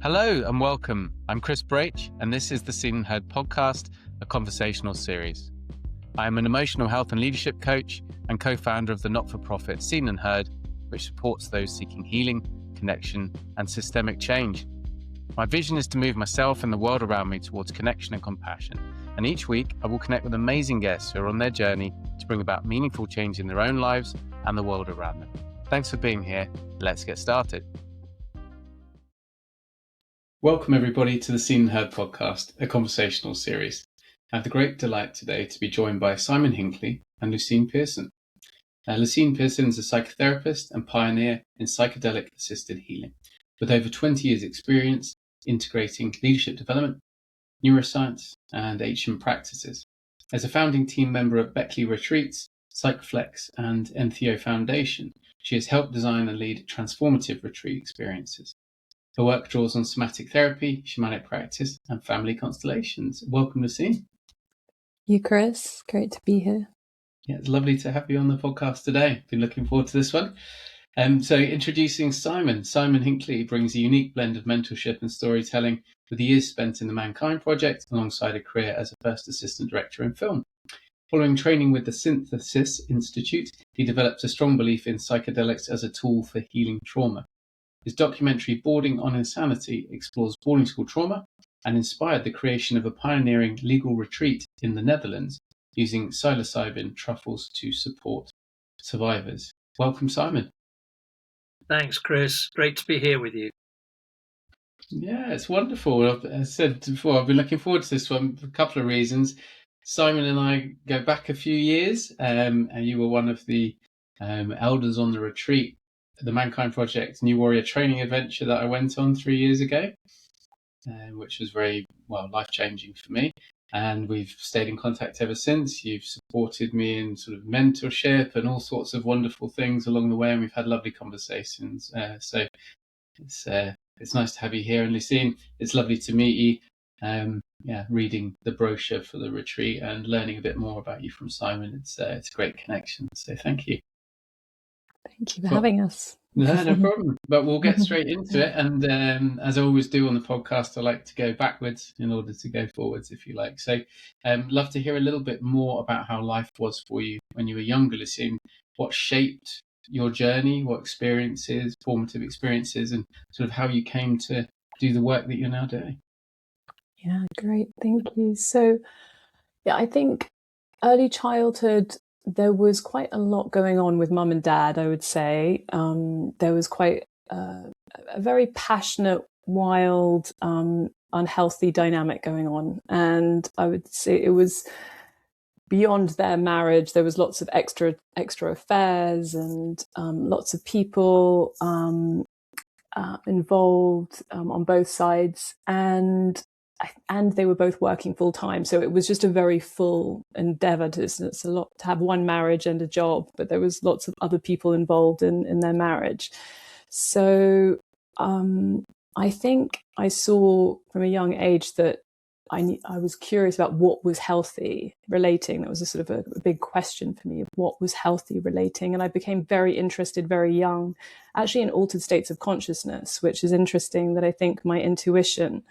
Hello and welcome. I'm Chris Braitch, and this is the Seen and Heard podcast, a conversational series. I am an emotional health and leadership coach and co-founder of the not-for-profit Seen and Heard, which supports those seeking healing, connection, and systemic change. My vision is to move myself and the world around me towards connection and compassion. And each week, I will connect with amazing guests who are on their journey to bring about meaningful change in their own lives and the world around them. Thanks for being here. Let's get started. Welcome everybody to the Seen and Heard podcast, a conversational series. I have the great delight today to be joined by Simon Hinkley and Lucyne Pearson. Lucyne Pearson is a psychotherapist and pioneer in psychedelic-assisted healing, with over 20 years' experience integrating leadership development, neuroscience, and HM practices. As a founding team member of Beckley Retreats, Psychflex, and Entheo Foundation, she has helped design and lead transformative retreat experiences. Her work draws on somatic therapy, shamanic practice, and family constellations. Welcome, Lucyne. You, Chris. Great to be here. Yeah, it's lovely to have you on the podcast today. Been looking forward to this one. So introducing Simon. Simon Hinkley brings a unique blend of mentorship and storytelling with years spent in the Mankind Project alongside a career as a first assistant director in film. Following training with the Synthesis Institute, he developed a strong belief in psychedelics as a tool for healing trauma. His documentary Boarding on Insanity explores boarding school trauma and inspired the creation of a pioneering legal retreat in the Netherlands using psilocybin truffles to support survivors. Welcome, Simon. Thanks, Chris. Great to be here with you. Yeah, it's wonderful. As I said before, I've been looking forward to this one for a couple of reasons. Simon and I go back a few years, and you were one of the elders on the retreat, the Mankind Project New Warrior training adventure that I went on 3 years ago, which was very, life-changing for me. And we've stayed in contact ever since. You've supported me in sort of mentorship and all sorts of wonderful things along the way, and we've had lovely conversations. So it's nice to have you here. And Lucyne, it's lovely to meet you. Reading the brochure for the retreat and learning a bit more about you from Simon. It's a great connection. So thank you. Thank you for having us. No problem. But we'll get straight into it. And as I always do on the podcast, I like to go backwards in order to go forwards, if you like. So love to hear a little bit more about how life was for you when you were younger, Lucyne. What shaped your journey, what experiences, formative experiences, and sort of how you came to do the work that you're now doing. Yeah, great. Thank you. So, I think early childhood, there was quite a lot going on with mum and dad, I would say. There was quite a very passionate, wild, unhealthy dynamic going on. And I would say it was beyond their marriage. There was lots of extra affairs and lots of people involved on both sides. And they were both working full time. So it was just a very full endeavor. It's a lot to have one marriage and a job, but there was lots of other people involved in their marriage. So I think I saw from a young age that I was curious about what was healthy relating. That was a sort of a big question for me, of what was healthy relating. And I became very interested very young, actually in altered states of consciousness, which is interesting that I think my intuition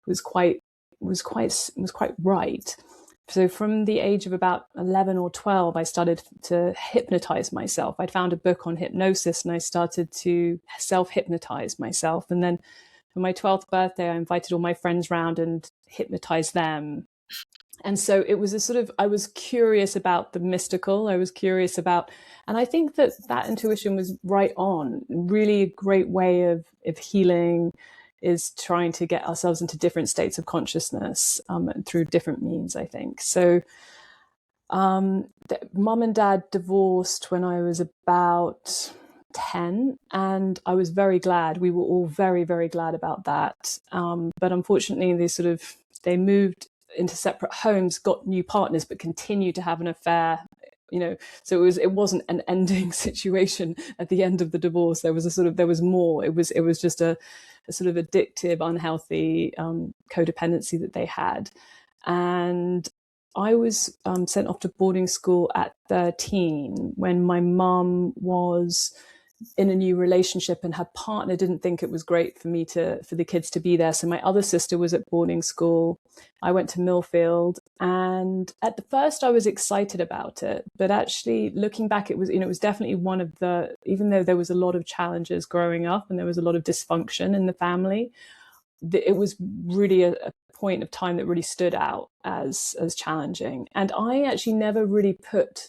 was quite right. So from the age of about 11 or 12, I started to hypnotize myself. I'd found a book on hypnosis and I started to self-hypnotize myself. And then for my 12th birthday, I invited all my friends round and hypnotized them. And so it was a sort of, I was curious about the mystical. I was curious about, and I think that intuition was right on. Really a great way of healing is trying to get ourselves into different states of consciousness through different means, I think. So mum and dad divorced when I was about 10, and I was very glad. We were all very, very glad about that. But unfortunately, they moved into separate homes, got new partners, but continued to have an affair. So it wasn't an ending situation at the end of the divorce. There was more. It was just a sort of addictive, unhealthy codependency that they had. And I was sent off to boarding school at 13 when my mum was in a new relationship, and her partner didn't think it was great for the kids to be there. So my other sister was at boarding school. I went to Millfield, and at the first I was excited about it, but actually looking back, it was definitely one of the, even though there was a lot of challenges growing up and there was a lot of dysfunction in the family, it was really a point of time that really stood out as challenging. And I actually never really put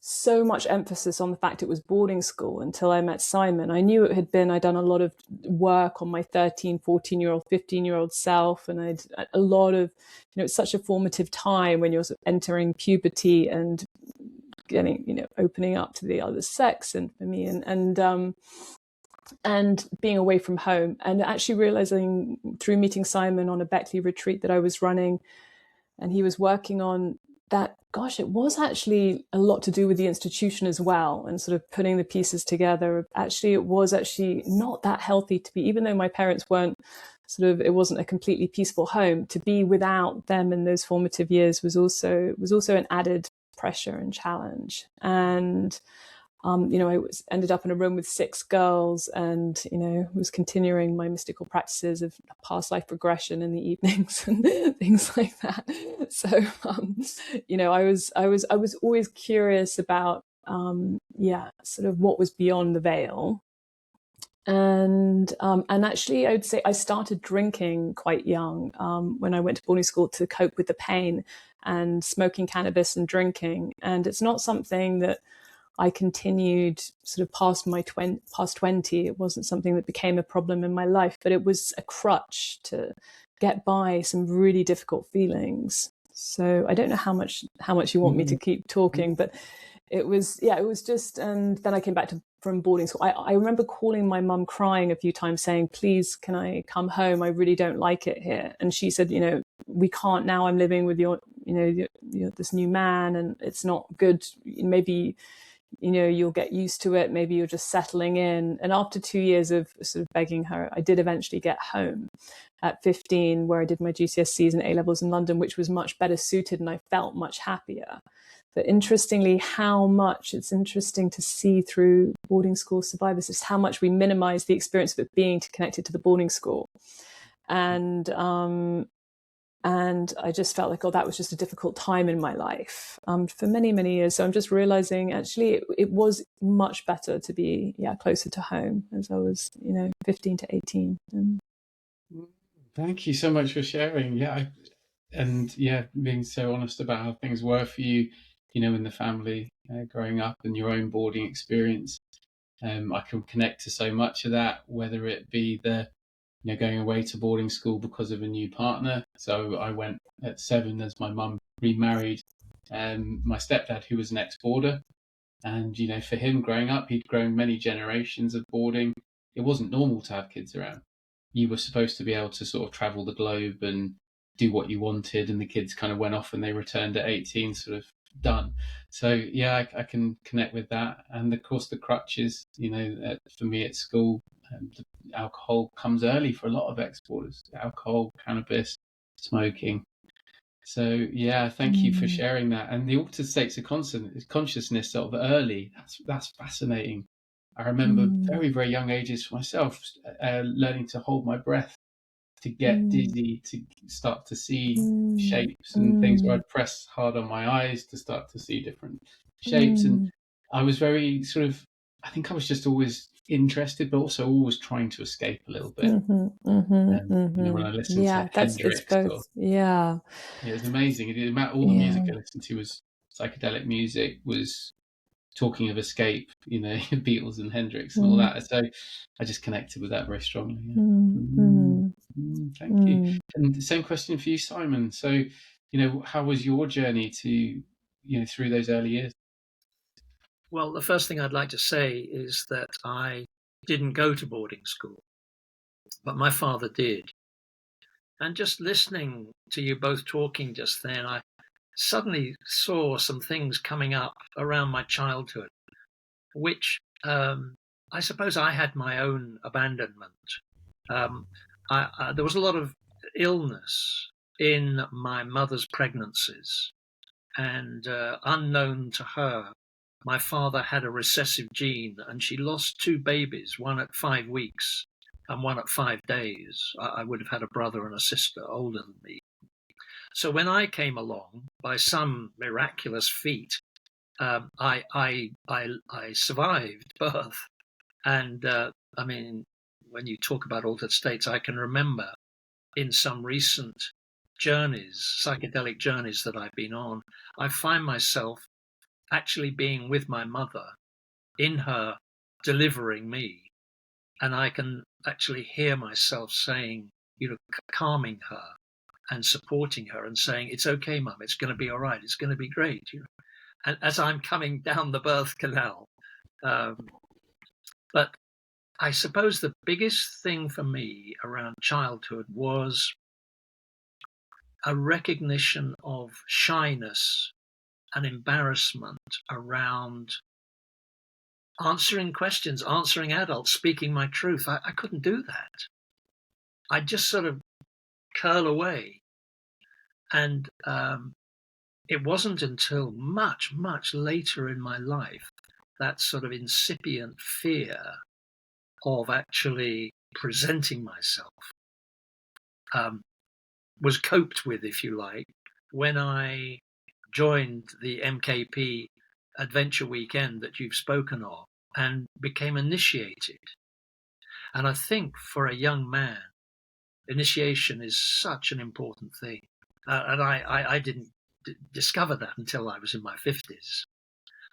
so much emphasis on the fact it was boarding school until I met Simon. I knew it had been, I'd done a lot of work on my 13, 14-year-old, 15-year-old self. And I'd a lot of, it's such a formative time when you're sort of entering puberty and getting, opening up to the other sex, and for me, and being away from home, and actually realizing through meeting Simon on a Beckley retreat that I was running, and he was working on that, gosh, it was actually a lot to do with the institution as well, and sort of putting the pieces together. Actually, it was actually not that healthy to be, even though my parents weren't it wasn't a completely peaceful home, to be without them in those formative years was also an added pressure and challenge. And I ended up in a room with 6 girls, and was continuing my mystical practices of past life regression in the evenings and things like that. So I was always curious about sort of what was beyond the veil. And actually, I would say I started drinking quite young when I went to boarding school to cope with the pain, and smoking cannabis and drinking. And it's not something that I continued sort of past 20. It wasn't something that became a problem in my life, but it was a crutch to get by some really difficult feelings. So I don't know how much you want me to keep talking, but it was just, and then I came back from boarding school. I remember calling my mum, crying a few times, saying, please, can I come home? I really don't like it here. And she said, we can't now. I'm living with your this new man, and it's not good. Maybe you'll get used to it. Maybe you're just settling in. And after 2 years of sort of begging her, I did eventually get home at 15, where I did my GCSEs and A-levels in London, which was much better suited, and I felt much happier. But interestingly, it's interesting to see through boarding school survivors just how much we minimize the experience of it being connected to the boarding school. And I just felt like, that was just a difficult time in my life for many, many years. So I'm just realizing, actually, it was much better to be closer to home as I was 15 to 18. Thank you so much for sharing. Being so honest about how things were for you, in the family growing up, and your own boarding experience. I can connect to so much of that, whether it be the going away to boarding school because of a new partner. So I went at 7 as my mum remarried my stepdad, who was an ex-boarder. And, for him growing up, he'd grown many generations of boarding. It wasn't normal to have kids around. You were supposed to be able to sort of travel the globe and do what you wanted. And the kids kind of went off and they returned at 18, sort of done. So, I can connect with that. And of course, the crutches, for me at school, the alcohol comes early for a lot of ex-boarders. Alcohol, cannabis, smoking. So thank you for sharing that. And the altered states of consciousness sort of early, that's fascinating. I remember very, very young ages for myself, learning to hold my breath, to get dizzy, to start to see shapes and things, where I'd press hard on my eyes to start to see different shapes. And I was very I think I was just always interested, but also always trying to escape a little bit. When I listened to Hendrix, it was amazing. All the music I listened to was psychedelic music, was talking of escape, Beatles and Hendrix and all that. So I just connected with that very strongly. Thank you. And the same question for you, Simon. So, how was your journey to, through those early years? Well, the first thing I'd like to say is that I didn't go to boarding school, but my father did. And just listening to you both talking just then, I suddenly saw some things coming up around my childhood, which I suppose I had my own abandonment. There was a lot of illness in my mother's pregnancies, and unknown to her, my father had a recessive gene, and she lost two babies, one at 5 weeks and one at 5 days. I would have had a brother and a sister older than me. So when I came along, by some miraculous feat, I survived birth. And I mean, when you talk about altered states, I can remember in some recent journeys, psychedelic journeys that I've been on, I find myself actually being with my mother, in her delivering me, and I can actually hear myself saying, calming her and supporting her and saying, "It's okay, Mum, it's going to be all right, it's going to be great," and as I'm coming down the birth canal. But I suppose the biggest thing for me around childhood was a recognition of shyness and embarrassment around answering questions, answering adults, speaking my truth. I couldn't do that. I'd just sort of curl away. And it wasn't until much, much later in my life that sort of incipient fear of actually presenting myself was coped with, if you like, when I joined the MKP Adventure Weekend that you've spoken of and became initiated. And I think for a young man, initiation is such an important thing. And I didn't discover that until I was in my 50s.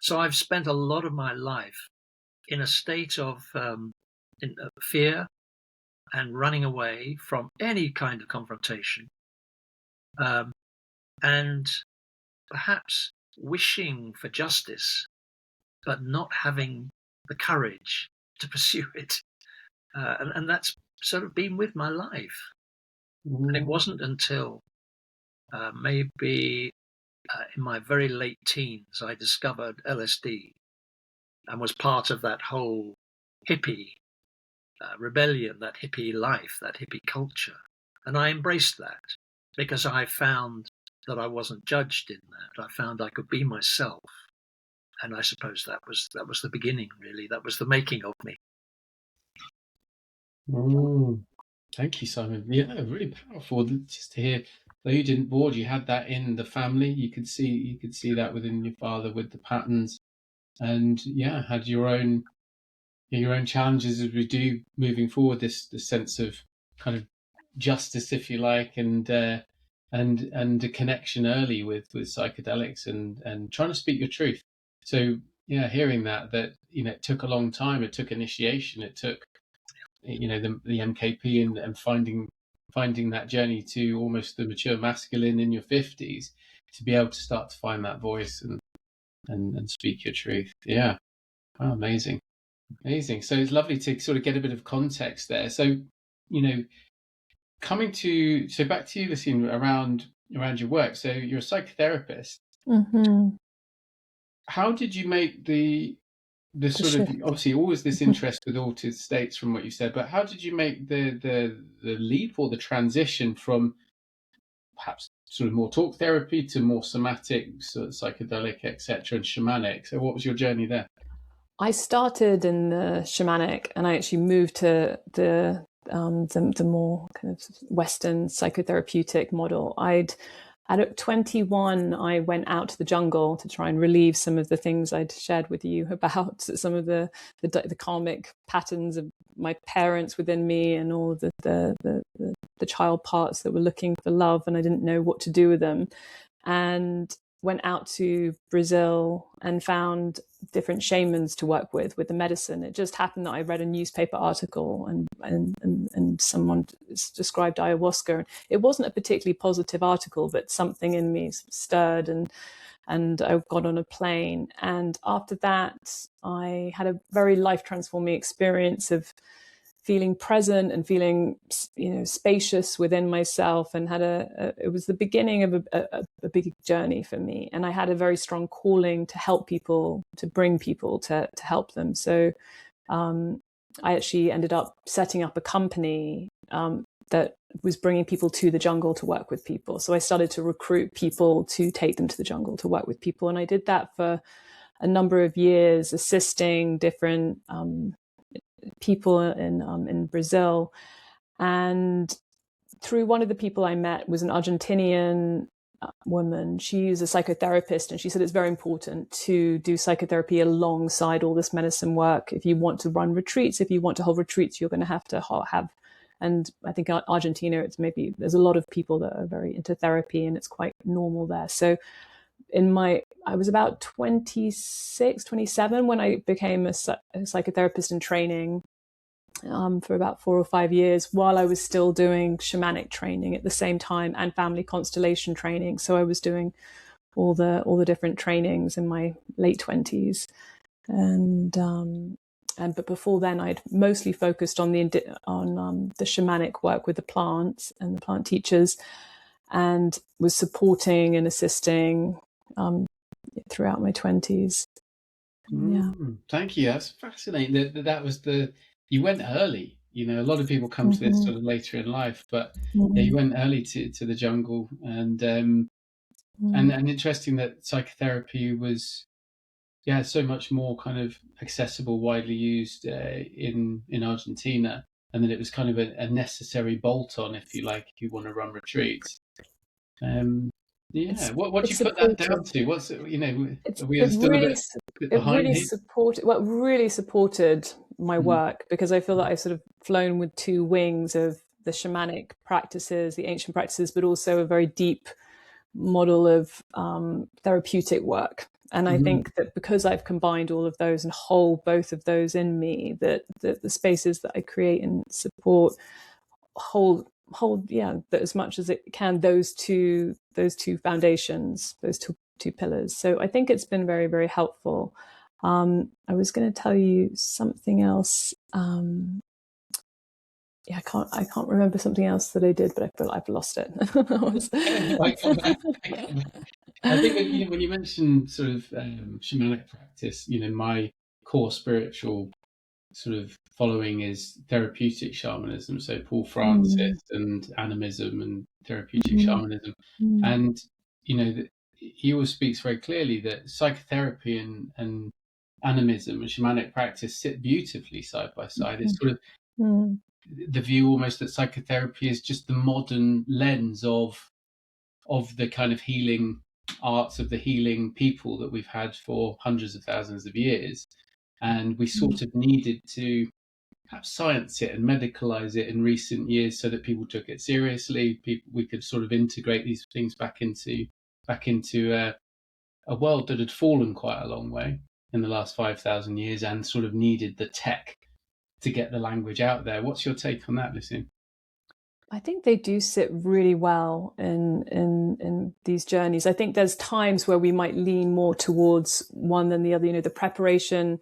So I've spent a lot of my life in a state of fear and running away from any kind of confrontation, and perhaps wishing for justice, but not having the courage to pursue it. And that's sort of been with my life. And it wasn't until maybe in my very late teens I discovered LSD and was part of that whole hippie rebellion, that hippie life, that hippie culture. And I embraced that because I found that I wasn't judged in that. I found I could be myself. And I suppose that was the beginning, really. That was the making of me. Thank you, Simon. Yeah, really powerful. Just to hear, though you didn't board, you had that in the family. You could see that within your father with the patterns, and yeah, had your own challenges as we do moving forward. This sense of kind of justice, if you like, and a connection early with psychedelics and trying to speak your truth. So yeah, hearing that it took a long time. It took initiation. It took the MKP and finding that journey to almost the mature masculine in your 50s to be able to start to find that voice and speak your truth. Yeah. Oh, amazing. So it's lovely to sort of get a bit of context there. So, back to you, Lucyne, around your work. So you're a psychotherapist. Mm-hmm. How did you make the sort of, obviously always this interest with altered states from what you said, but how did you make the leap or the transition from perhaps sort of more talk therapy to more somatic, sort of psychedelic, etc., and shamanic? So what was your journey there? I started in the shamanic, and I actually moved to the more kind of Western psychotherapeutic model. At 21, I went out to the jungle to try and relieve some of the things I'd shared with you about some of the karmic patterns of my parents within me and all the child parts that were looking for love, and I didn't know what to do with them. And went out to Brazil and found different shamans to work with the medicine. It just happened that I read a newspaper article and someone described ayahuasca. It wasn't a particularly positive article, but something in me stirred, and I got on a plane. And after that, I had a very life-transforming experience of feeling present and feeling, spacious within myself, and it was the beginning of a big journey for me. And I had a very strong calling to help people, to bring people, to help them. So I actually ended up setting up a company that was bringing people to the jungle to work with people. So I started to recruit people to take them to the jungle to work with people. And I did that for a number of years assisting different people in Brazil. And through one of the people I met was an Argentinian woman. She's a psychotherapist, and she said it's very important to do psychotherapy alongside all this medicine work. If you want to run retreats, if you want to hold retreats, you're going to have and I think Argentina, there's a lot of people that are very into therapy, and it's quite normal there. So I was about 26, 27 when I became a psychotherapist in training, for about 4 or 5 years, while I was still doing shamanic training at the same time and family constellation training. So I was doing all the different trainings in my late 20s, but before then I'd mostly focused on the shamanic work with the plants and the plant teachers, and was supporting and assisting throughout my 20s. Thank you. That's fascinating. That was you went early. You know, a lot of people come to this sort of later in life, but you went early to the jungle, and interesting that psychotherapy was so much more kind of accessible, widely used in Argentina, and that it was kind of a necessary bolt-on, if you like, if you want to run retreats. What do you put that down to? What's really supported my work, because I feel that I've sort of flown with two wings of the shamanic practices, the ancient practices, but also a very deep model of therapeutic work. And I think that because I've combined all of those and hold both of those in me, that the spaces that I create and support hold that as much as it can, those two foundations, those two pillars. So I think it's been very, very helpful. I was going to tell you something else. I can't remember something else that I did, but I feel I've lost it. I think when you mentioned sort of shamanic practice, my core spiritual sort of following is therapeutic shamanism. So Paul Francis and animism and therapeutic shamanism. And, he always speaks very clearly that psychotherapy and animism and shamanic practice sit beautifully side by side. It's sort of the view almost that psychotherapy is just the modern lens of the kind of healing arts, of the healing people that we've had for hundreds of thousands of years. And we sort of needed to perhaps science it and medicalize it in recent years so that people took it seriously. We could sort of integrate these things back into a world that had fallen quite a long way in the last 5,000 years and sort of needed the tech to get the language out there. What's your take on that, Lucyne? I think they do sit really well in these journeys. I think there's times where we might lean more towards one than the other. The preparation.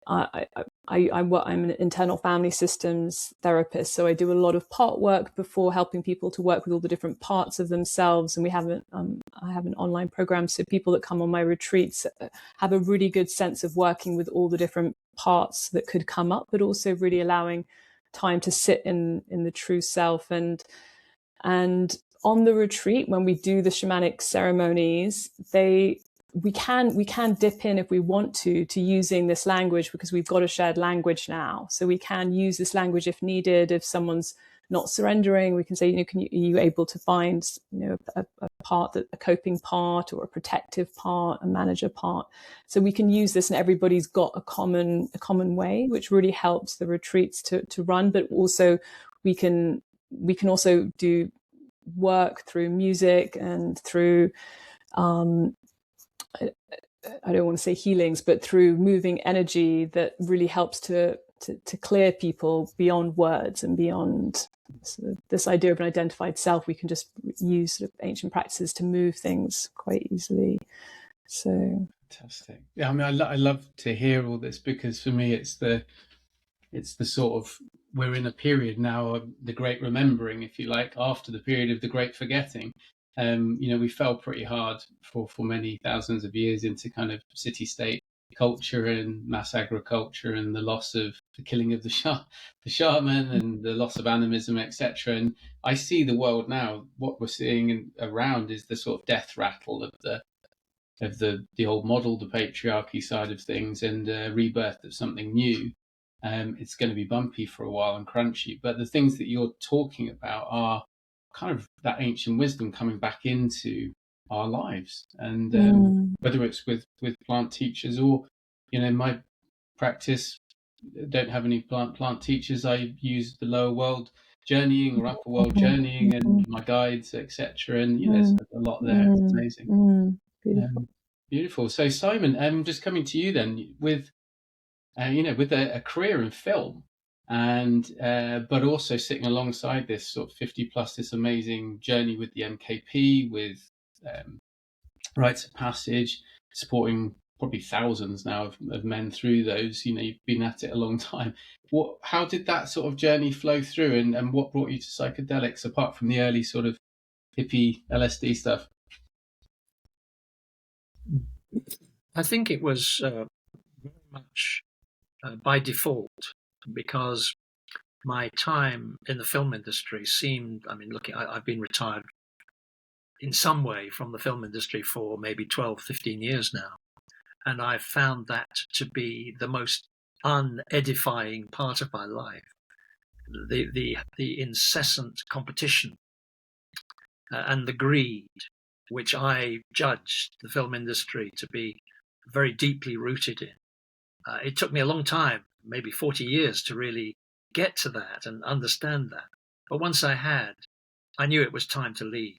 I'm an internal family systems therapist, so I do a lot of part work before helping people to work with all the different parts of themselves. And I have an online program, so people that come on my retreats have a really good sense of working with all the different parts that could come up, but also really allowing time to sit in the true self. And on the retreat, when we do the shamanic ceremonies, we can dip in if we want to using this language, because we've got a shared language now. So we can use this language if needed. If someone's not surrendering, we can say, are you able to find, a part, a coping part or a protective part, a manager part. So we can use this, and everybody's got a common way, which really helps the retreats to run. But also we can also do work through music and through, I don't want to say healings, but through moving energy that really helps to clear people beyond words and beyond sort of this idea of an identified self. We can just use sort of ancient practices to move things quite easily. So fantastic. Yeah, I mean, I love to hear all this, because for me, it's the sort of, we're in a period now of the great remembering, if you like, after the period of the great forgetting. We fell pretty hard for many thousands of years into kind of city-state culture and mass agriculture, and the loss of the killing of the shaman and the loss of animism, etc. And I see the world now, what we're seeing around is the sort of death rattle of the the old model, the patriarchy side of things, and rebirth of something new, it's going to be bumpy for a while and crunchy. But the things that you're talking about are kind of that ancient wisdom coming back into our lives, and whether it's with plant teachers or, my practice, don't have any plant teachers. I use the lower world journeying or upper world journeying and my guides, etc. And there's a lot there. It's amazing. Beautiful. Beautiful. So Simon, just coming to you then with with a career in film, and but also sitting alongside this sort of 50 plus, this amazing journey with the MKP, with rites of passage, supporting probably thousands now of men through those. You've been at it a long time. How did that sort of journey flow through, and what brought you to psychedelics apart from the early sort of hippie LSD stuff? I think it was very much by default, because my time in the film industry seemed, I've been retired in some way from the film industry for maybe 12, 15 years now. And I've found that to be the most unedifying part of my life. The incessant competition and the greed, which I judged the film industry to be very deeply rooted in. It took me a long time, maybe 40 years, to really get to that and understand that. But once I had, I knew it was time to leave.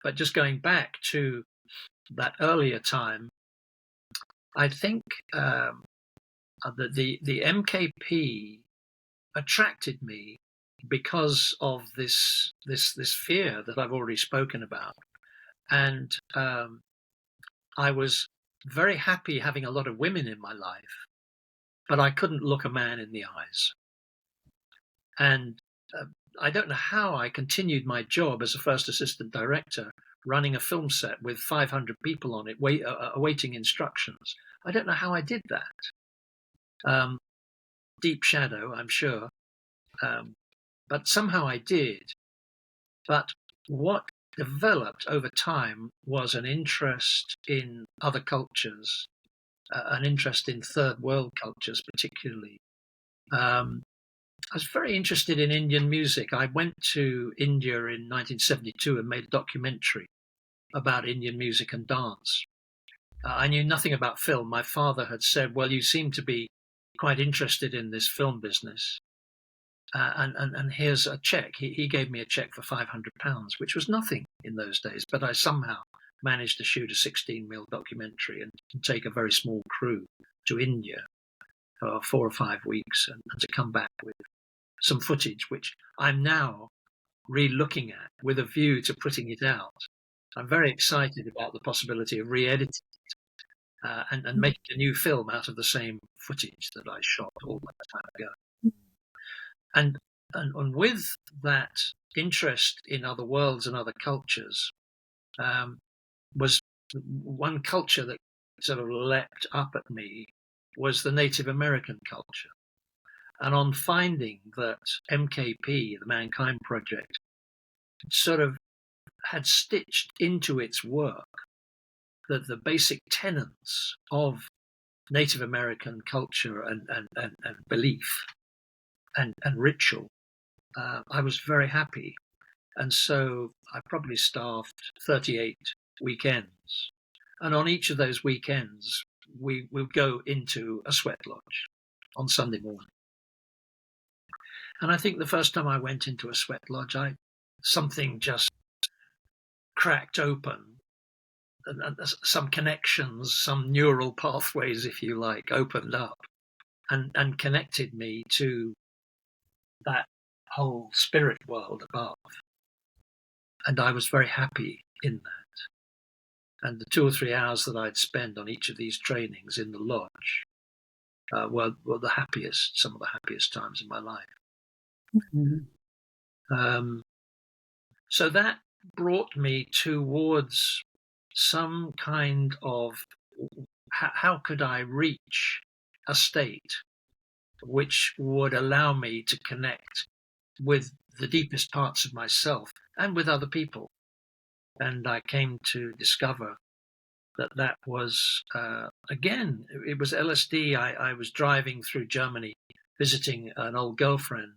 But just going back to that earlier time, I think the MKP attracted me because of this fear that I've already spoken about, and I was very happy having a lot of women in my life, but I couldn't look a man in the eyes. And I don't know how I continued my job as a first assistant director, running a film set with 500 people on it, awaiting instructions. I don't know how I did that. Deep shadow, I'm sure. But somehow I did. But what developed over time was an interest in other cultures, an interest in third world cultures particularly. I was very interested in Indian music. I went to India in 1972 and made a documentary about Indian music and dance. I knew nothing about film. My father had said, well, you seem to be quite interested in this film business. And here's a check. He gave me a check for £500, which was nothing in those days. But I somehow managed to shoot a 16mm documentary and take a very small crew to India for 4 or 5 weeks and to come back with some footage, which I'm now re-looking at with a view to putting it out. I'm very excited about the possibility of re-editing it and making a new film out of the same footage that I shot all that time ago. And with that interest in other worlds and other cultures, was one culture that sort of leapt up at me was the Native American culture. And on finding that MKP, the Mankind Project, sort of had stitched into its work that the basic tenets of Native American culture and belief and ritual, I was very happy. And so I probably staffed 38 weekends. And on each of those weekends, we would go into a sweat lodge on Sunday morning. And I think the first time I went into a sweat lodge, something just cracked open. And some connections, some neural pathways, if you like, opened up and connected me to that whole spirit world above. And I was very happy in that. And the 2 or 3 hours that I'd spend on each of these trainings in the lodge were the happiest, some of the happiest times in my life. Mm-hmm. So that brought me towards some kind of how could I reach a state which would allow me to connect with the deepest parts of myself and with other people. And I came to discover that was, again, it was LSD. I was driving through Germany visiting an old girlfriend,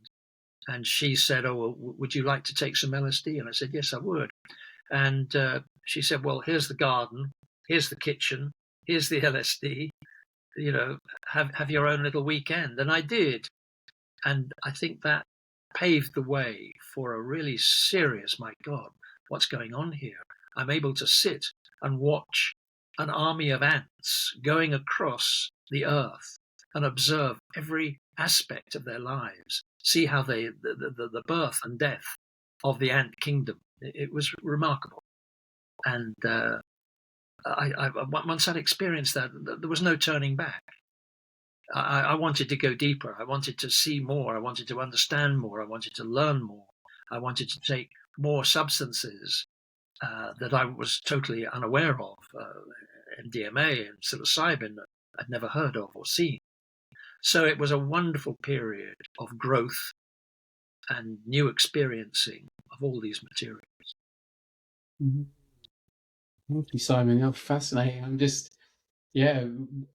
and she said, "Oh, well, would you like to take some LSD?" And I said, "Yes, I would." And she said, "Well, here's the garden, here's the kitchen, here's the LSD. You know, have your own little weekend." And I did, and I think that paved the way for a really serious, my God, what's going on here? I'm able to sit and watch an army of ants going across the earth and observe every aspect of their lives, see how the birth and death of the ant kingdom. It was remarkable. And once I'd experienced that, there was no turning back. I wanted to go deeper. I wanted to see more. I wanted to understand more. I wanted to learn more. I wanted to take more substances that I was totally unaware of, MDMA and psilocybin that I'd never heard of or seen. So it was a wonderful period of growth and new experiencing of all these materials. Mm-hmm. Thank you, Simon. Oh, fascinating. I'm just,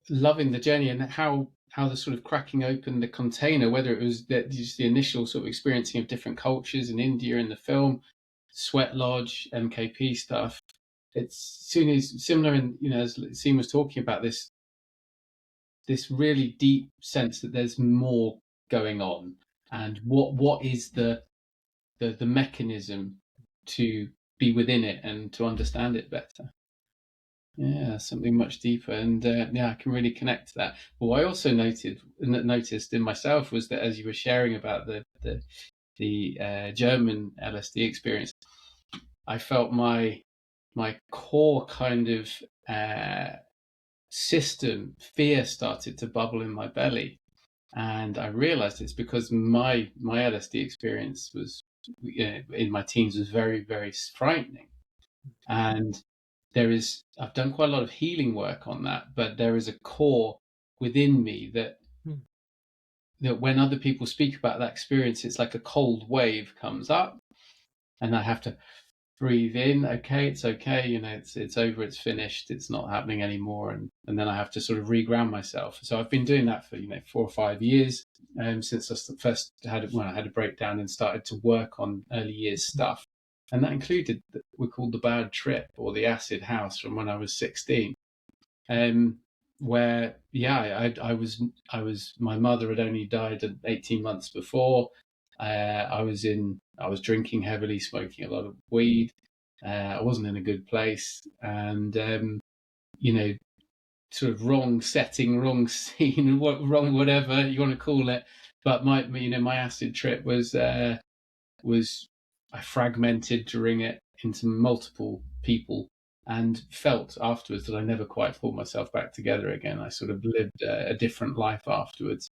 loving the journey and how the sort of cracking open the container, whether it was just the initial sort of experiencing of different cultures in India in the film, Sweat Lodge, MKP stuff. It's soon as similar, and as Lucyne was talking about this really deep sense that there's more going on, and what is the mechanism to be within it and to understand it better. Yeah, something much deeper, and I can really connect to that. But what I also noticed in myself was that as you were sharing about the German LSD experience, I felt my core kind of system, fear, started to bubble in my belly, and I realized it's because my LSD experience was in my teens was very, very frightening, and I've done quite a lot of healing work on that, but there is a core within me that when other people speak about that experience, it's like a cold wave comes up, and I have to breathe in. Okay, it's okay. It's over. It's finished. It's not happening anymore. And then I have to sort of reground myself. So I've been doing that for 4 or 5 years since I first had I had a breakdown and started to work on early years stuff. And that included what we called the bad trip or the acid house from when I was 16, where I was my mother had only died 18 months before. I was drinking heavily, smoking a lot of weed. I wasn't in a good place, and sort of wrong setting, wrong scene, wrong whatever you want to call it. But my acid trip was I fragmented during it into multiple people, and felt afterwards that I never quite pulled myself back together again. I sort of lived a different life afterwards,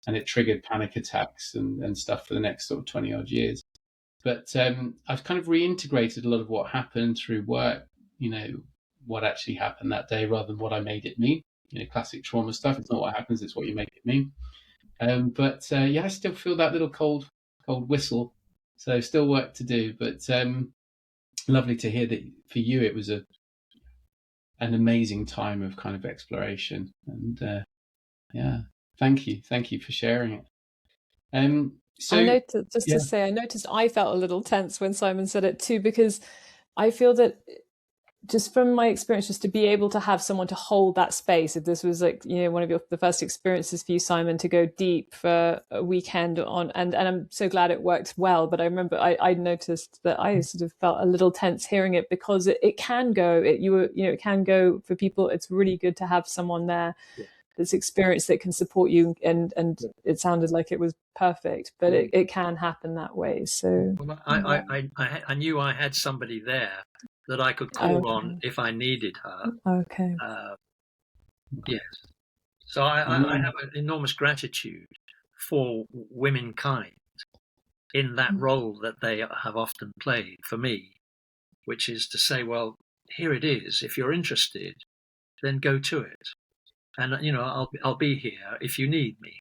and it triggered panic attacks and stuff for the next sort of 20 odd years. But I've kind of reintegrated a lot of what happened through work, what actually happened that day rather than what I made it mean. Classic trauma stuff. It's not what happens, it's what you make it mean. But I still feel that little cold whistle. So still work to do, but lovely to hear that for you it was an amazing time of kind of exploration. And thank you for sharing it. So I noticed, to say, I noticed I felt a little tense when Simon said it too, because I feel that just from my experience, just to be able to have someone to hold that space, if this was like, one of the first experiences for you, Simon, to go deep for a weekend on, and I'm so glad it worked well. But I remember I noticed that I sort of felt a little tense hearing it, because it can go, it can go for people. It's really good to have someone there that's experienced that can support you, and it sounded like it was perfect, but it can happen that way. So I knew I had somebody there that I could call on if I needed her. Okay. Yes. So I have an enormous gratitude for womankind in that role that they have often played for me, which is to say, well, here it is. If you're interested, then go to it. And, I'll be here if you need me.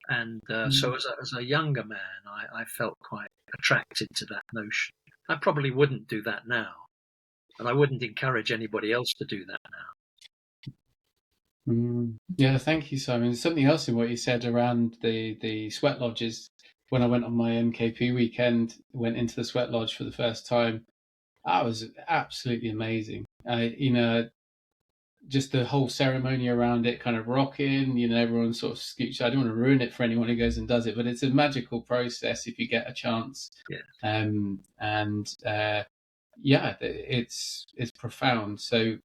And so as a younger man, I felt quite attracted to that notion. I probably wouldn't do that now, and I wouldn't encourage anybody else to do that Yeah, thank you, Simon. There's something else in what you said around the sweat lodges. When I went on my MKP weekend, went into the sweat lodge for the first time. That was absolutely amazing. Just the whole ceremony around it, kind of rocking. Everyone sort of scoots. I don't want to ruin it for anyone who goes and does it, but it's a magical process if you get a chance. Yeah. Yeah, it's profound. So,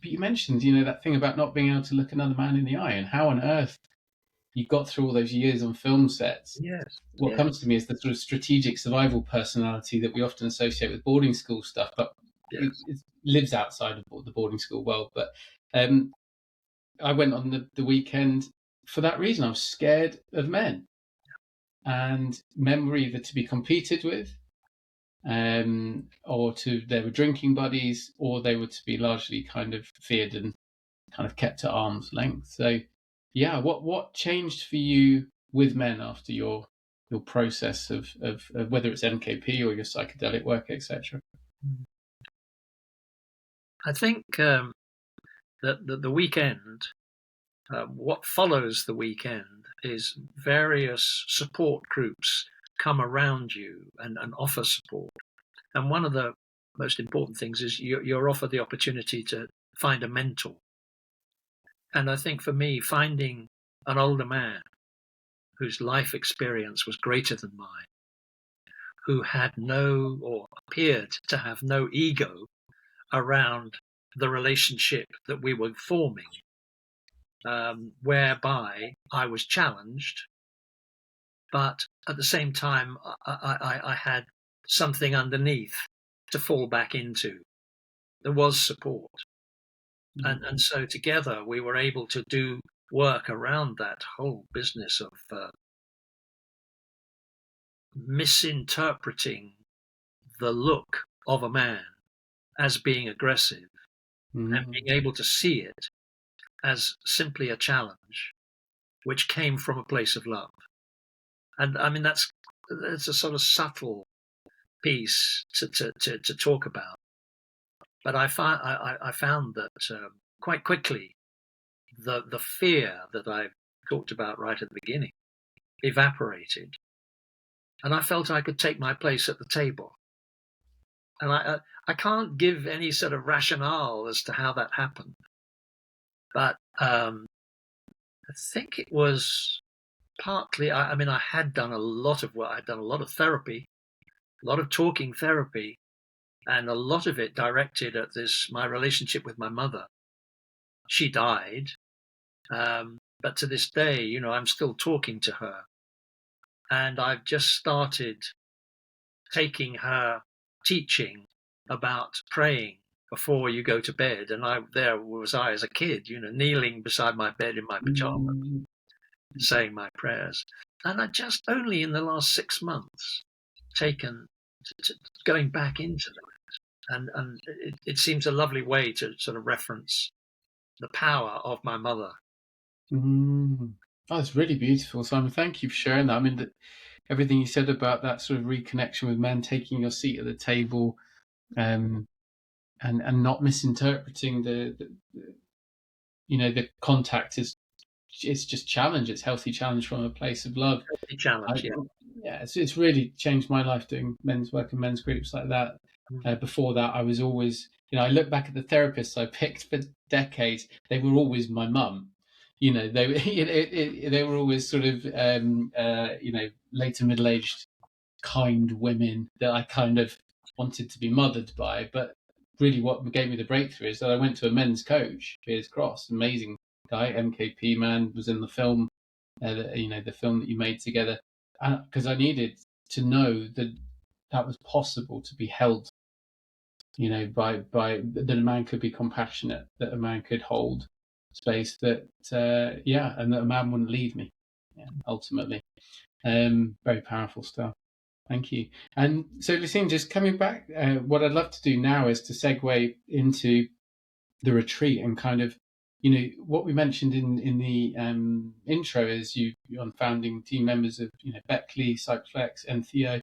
but you mentioned, that thing about not being able to look another man in the eye, and how on earth you got through all those years on film sets. Yes. What comes to me is the sort of strategic survival personality that we often associate with boarding school stuff, but it lives outside of the boarding school world. But I went on the weekend for that reason. I was scared of men, and men were either to be competed with, or they were drinking buddies, or they were to be largely kind of feared and kind of kept at arm's length. So, yeah, what changed for you with men after your process of whether it's MKP or your psychedelic work, etc.? I think that the weekend, what follows the weekend is various support groups come around you and offer support. And one of the most important things is you're offered the opportunity to find a mentor. And I think for me, finding an older man whose life experience was greater than mine, who had no, or appeared to have no ego around the relationship that we were forming, whereby I was challenged, but at the same time, I had something underneath to fall back into. There was support. And so together we were able to do work around that whole business of misinterpreting the look of a man as being aggressive and being able to see it as simply a challenge which came from a place of love. And I mean, it's a sort of subtle piece to talk about. But I found that quite quickly the fear that I talked about right at the beginning evaporated, and I felt I could take my place at the table. And I can't give any sort of rationale as to how that happened, but I think it was partly. I mean, I had done a lot of work. I'd done a lot of therapy, a lot of talking therapy, and a lot of it directed at my relationship with my mother. She died, but to this day, I'm still talking to her, and I've just started taking her teaching about praying before you go to bed. And there was I as a kid, kneeling beside my bed in my pajamas, saying my prayers. And I just only in the last 6 months taken to going back into that. And it seems a lovely way to sort of reference the power of my mother. Oh, it's really beautiful, Simon. Thank you for sharing that. I mean, everything you said about that sort of reconnection with men, taking your seat at the table, and not misinterpreting the contact it's just challenge. It's healthy challenge from a place of love. Healthy challenge, yeah. It's really changed my life doing men's work and men's groups like that. Before that, I was always, I look back at the therapists I picked for decades. They were always my mum. They were always sort of later middle-aged kind women that I kind of wanted to be mothered by. But really what gave me the breakthrough is that I went to a men's coach, Piers Cross, amazing guy, MKP man, was in the film, the film that you made together, because I needed to know that was possible to be held, by that a man could be compassionate, that a man could hold space, that and that a man wouldn't leave me, ultimately. Very powerful stuff. Thank you. And so, Lucyne, just coming back, what I'd love to do now is to segue into the retreat and kind of, what we mentioned in the intro is you're on founding team members of, Beckley, Psychedelics, and Theo.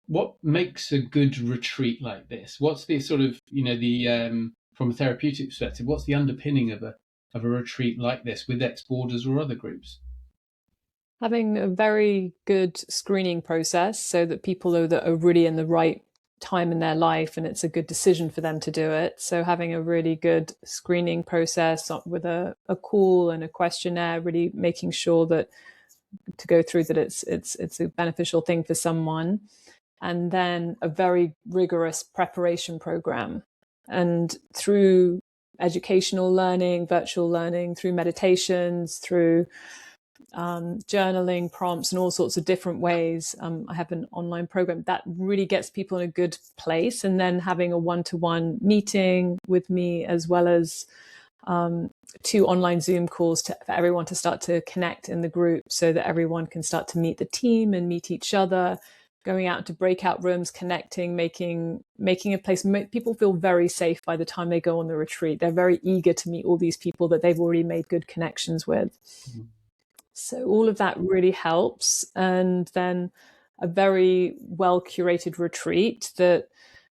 What makes a good retreat like this? What's the sort of, the from a therapeutic perspective, what's the underpinning of a retreat like this with ex-boarders or other groups? Having a very good screening process so that people know that are really in the right time in their life and it's a good decision for them to do it. So having a really good screening process with a call and a questionnaire, really making sure that to go through that it's a beneficial thing for someone. And then a very rigorous preparation program. And through educational learning, virtual learning, through meditations, through journaling prompts and all sorts of different ways. I have an online program that really gets people in a good place, and then having a one-to-one meeting with me, as well as 2 online Zoom calls for everyone to start to connect in the group, so that everyone can start to meet the team and meet each other, going out to breakout rooms, connecting, making a place. People feel very safe by the time they go on the retreat. They're very eager to meet all these people that they've already made good connections with. Mm-hmm. So all of that really helps. And then a very well curated retreat that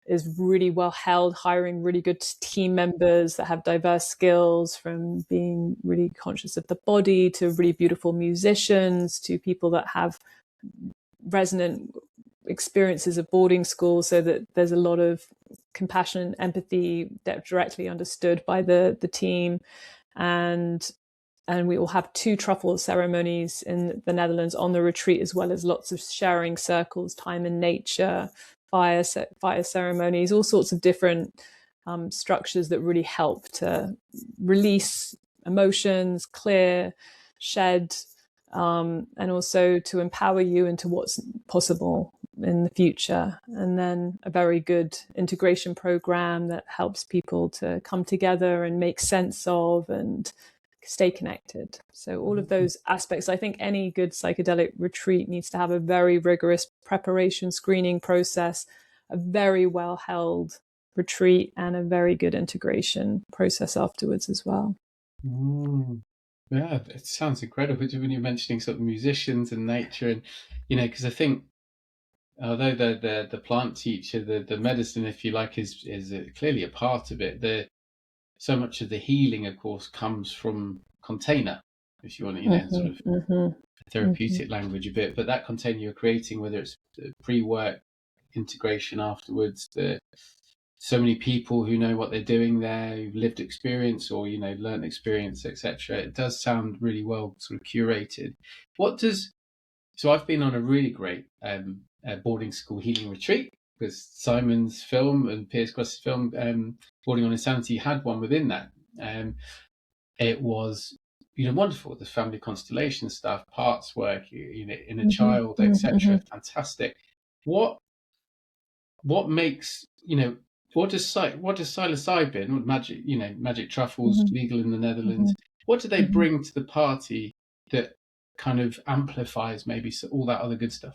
is really well held, hiring really good team members that have diverse skills, from being really conscious of the body to really beautiful musicians to people that have resonant experiences of boarding school, so that there's a lot of compassion and empathy that directly understood by the team. And we will have 2 truffle ceremonies in the Netherlands on the retreat, as well as lots of sharing circles, time in nature, fire ceremonies, all sorts of different structures that really help to release emotions, clear, shed, and also to empower you into what's possible in the future. And then a very good integration program that helps people to come together and make sense of and stay connected. So all of those aspects, I think any good psychedelic retreat needs to have a very rigorous preparation screening process, a very well held retreat, and a very good integration process afterwards as well. Yeah, it sounds incredible when you're mentioning sort of musicians and nature, and because I think although the plant teacher, the medicine, if you like, is clearly a part of it. So much of the healing, of course, comes from container, if you want, sort of therapeutic language a bit. But that container you're creating, whether it's pre-work, integration afterwards, so many people who know what they're doing there, who've lived experience or learned experience, etc. It does sound really well sort of curated. So I've been on a really great boarding school healing retreat, because Simon's film and Piers Cross's film, Boarding on Insanity, had one within that. It was wonderful. The family constellation stuff, parts work, inner child, etc. Fantastic. What makes what does psilocybin, magic truffles, legal in the Netherlands, what do they bring to the party that kind of amplifies maybe all that other good stuff?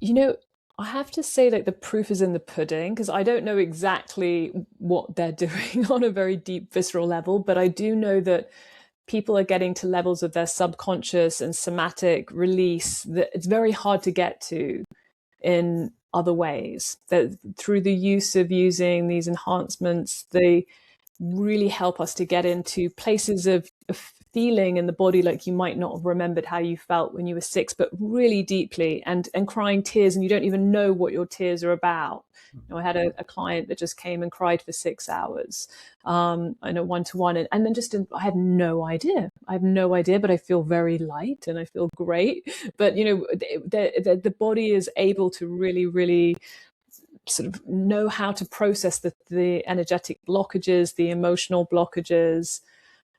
I have to say, like, the proof is in the pudding, because I don't know exactly what they're doing on a very deep visceral level, but I do know that people are getting to levels of their subconscious and somatic release that it's very hard to get to in other ways. That through the use of using these enhancements, they really help us to get into places of feeling in the body like you might not have remembered how you felt when you were 6, but really deeply, and crying tears, and you don't even know what your tears are about. I had a client that just came and cried for 6 hours in a one-to-one, and then I have no idea, but I feel very light and I feel great. But the body is able to really, really sort of know how to process the energetic blockages, the emotional blockages.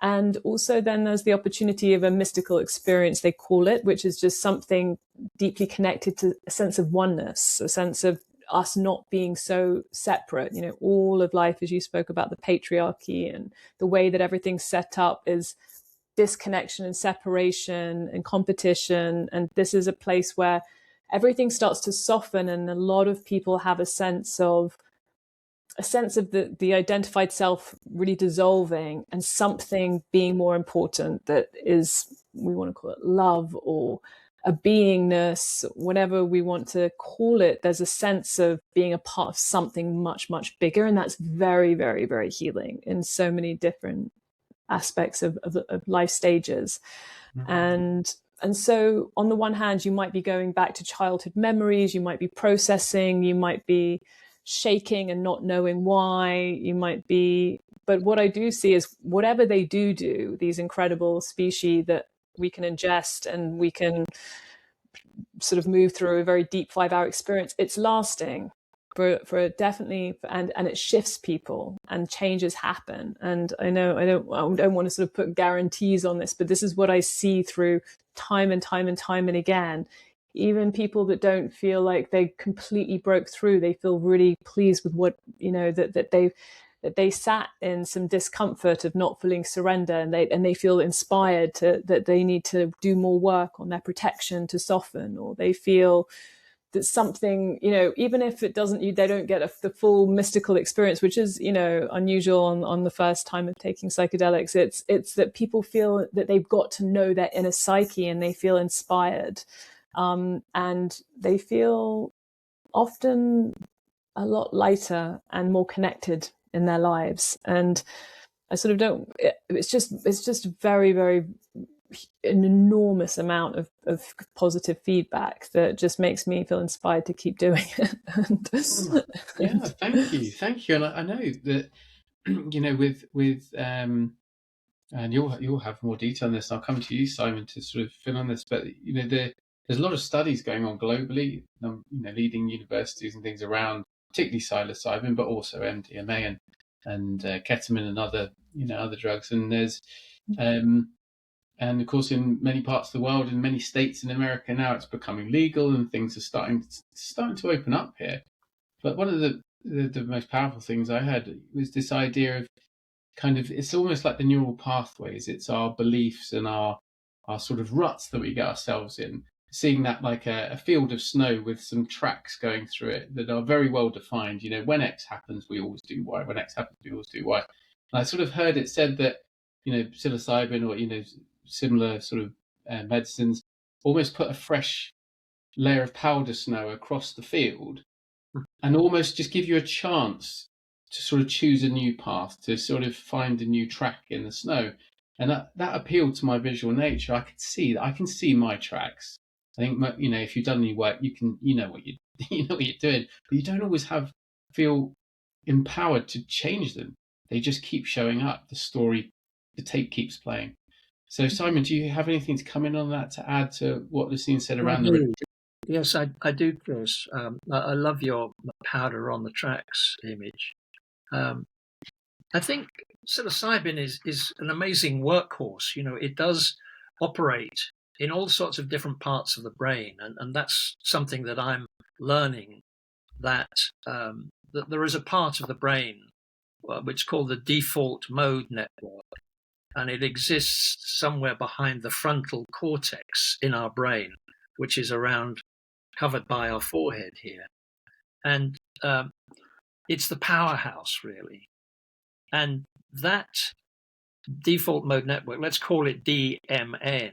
And also then there's the opportunity of a mystical experience, they call it, which is just something deeply connected to a sense of oneness, a sense of us not being so separate. All of life, as you spoke about, the patriarchy and the way that everything's set up, is disconnection and separation and competition. And this is a place where everything starts to soften, and a lot of people have a sense of the identified self really dissolving and something being more important, that is, we want to call it love, or a beingness, whatever we want to call it. There's a sense of being a part of something much, much bigger. And that's very, very, very healing in so many different aspects of life stages. And so on the one hand, you might be going back to childhood memories, you might be processing, you might be shaking and not knowing why, you might be, but what I do see is whatever they do, these incredible species that we can ingest and we can sort of move through a very deep 5-hour experience, it's lasting for definitely, and it shifts people and changes happen. And I know I don't want to sort of put guarantees on this, but this is what I see through time and time and time and again. Even people that don't feel like they completely broke through, they feel really pleased with what, that they sat in some discomfort of not feeling surrender, and they feel inspired that they need to do more work on their protection to soften, or they feel that something, even if it doesn't, they don't get the full mystical experience, which is, unusual on the first time of taking psychedelics. It's that people feel that they've got to know their inner psyche, and they feel inspired, and they feel often a lot lighter and more connected in their lives. And I sort of don't, it's just very, very an enormous amount of positive feedback that just makes me feel inspired to keep doing it. Yeah, thank you. And I know that with and you'll have more detail on this. I'll come to you, Simon, to sort of fill on this. But there's a lot of studies going on globally, leading universities and things around, particularly psilocybin, but also MDMA and ketamine and other drugs. And there's and of course, in many parts of the world, in many states in America now, it's becoming legal and things are starting to open up here. But one of the most powerful things I heard was this idea of kind of, it's almost like the neural pathways. It's our beliefs and our sort of ruts that we get ourselves in. Seeing that like a field of snow with some tracks going through it that are very well defined. When X happens, we always do Y. When X happens, we always do Y. And I sort of heard it said that psilocybin or similar sort of medicines almost put a fresh layer of powder snow across the field and almost just give you a chance to sort of choose a new path, to sort of find a new track in the snow. And that appealed to my visual nature. I can see my tracks. I think if you've done any work, you know what you're doing, but you don't always feel empowered to change them. They just keep showing up. The tape keeps playing. So, Simon, do you have anything to come in on that, to add to what Lucyne said around the... Yes, I do, Chris. I love your powder on the tracks image. I think psilocybin is an amazing workhorse. It does operate in all sorts of different parts of the brain, and that's something that I'm learning, that there is a part of the brain which is called the default mode network, and it exists somewhere behind the frontal cortex in our brain, which is covered by our forehead here. And it's the powerhouse, really. And that default mode network, let's call it DMN,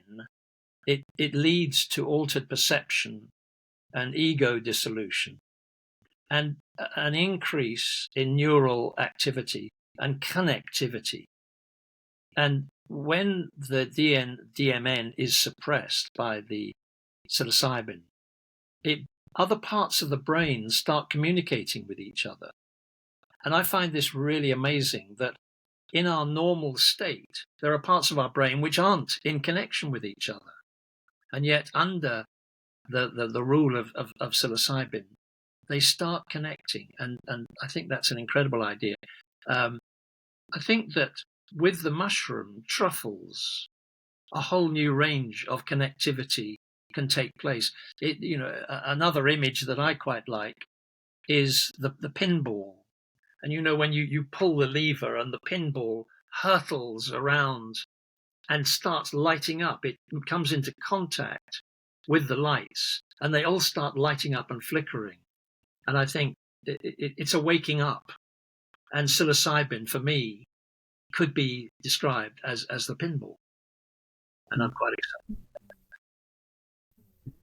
it leads to altered perception and ego dissolution and an increase in neural activity and connectivity. And when the DMN is suppressed by the psilocybin, other parts of the brain start communicating with each other. And I find this really amazing, that in our normal state, there are parts of our brain which aren't in connection with each other. And yet under the rule of psilocybin, they start connecting. And I think that's an incredible idea. I think that with the mushroom truffles, a whole new range of connectivity can take place. Another image that I quite like is the pinball. And when you pull the lever and the pinball hurtles around and starts lighting up, it comes into contact with the lights and they all start lighting up and flickering. And I think it's a waking up. And psilocybin, for me, could be described as the pinball. And I'm quite excited.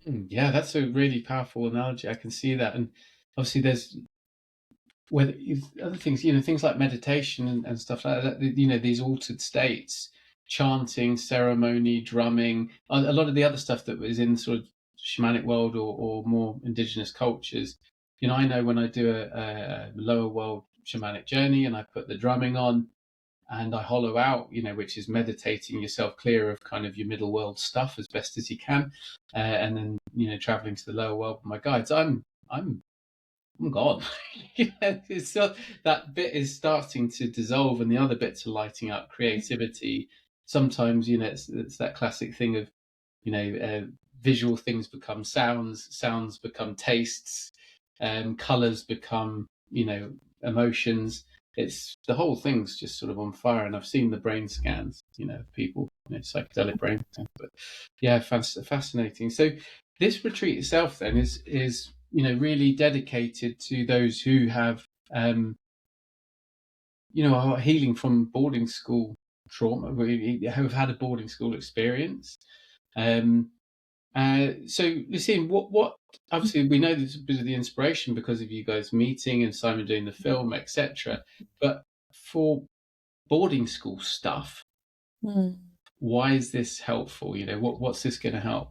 Yeah, that's a really powerful analogy. I can see that. And obviously there's whether other things, things like meditation and stuff like that, these altered states, chanting, ceremony, drumming, a lot of the other stuff that was in sort of shamanic world or more indigenous cultures. I know when I do a lower world shamanic journey and I put the drumming on and I hollow out, which is meditating yourself clear of kind of your middle world stuff as best as you can, and then traveling to the lower world with my guides. I'm gone. It's so, that bit is starting to dissolve, and the other bits are lighting up creativity. Sometimes, it's that classic thing of, visual things become sounds, sounds become tastes, colors become, emotions. It's the whole thing's just sort of on fire, and I've seen the brain scans, of people, psychedelic brain scans. But yeah, fascinating. So this retreat itself then is really dedicated to those who have are healing from boarding school trauma, who have had a boarding school experience. So Lucyne, what obviously we know this is a bit of the inspiration because of you guys meeting and Simon doing the film, etc. But for boarding school stuff, why is this helpful? What's this going to help?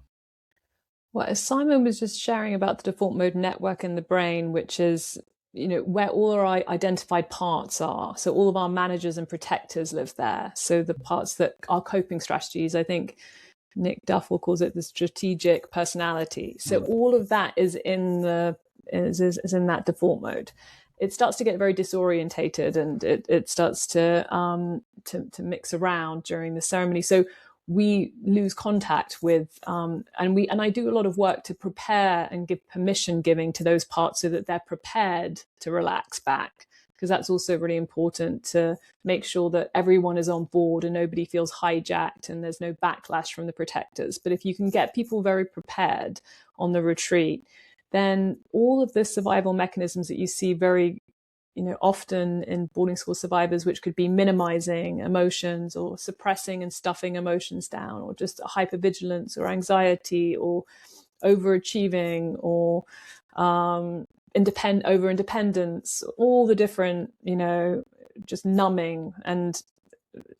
Well, as Simon was just sharing about the default mode network in the brain, which is, where all our identified parts are. So all of our managers and protectors live there. So the parts that are coping strategies, I think Nick Duffel calls it the strategic personality. So all of that is in that default mode. It starts to get very disorientated, and it starts to mix around during the ceremony. So we lose contact with, and I do a lot of work to prepare and give permission giving to those parts so that they're prepared to relax back, because that's also really important to make sure that everyone is on board and nobody feels hijacked and there's no backlash from the protectors. But if you can get people very prepared on the retreat, then all of the survival mechanisms that you see very often in boarding school survivors, which could be minimizing emotions or suppressing and stuffing emotions down, or just hypervigilance or anxiety or overachieving or over independence, all the different, just numbing and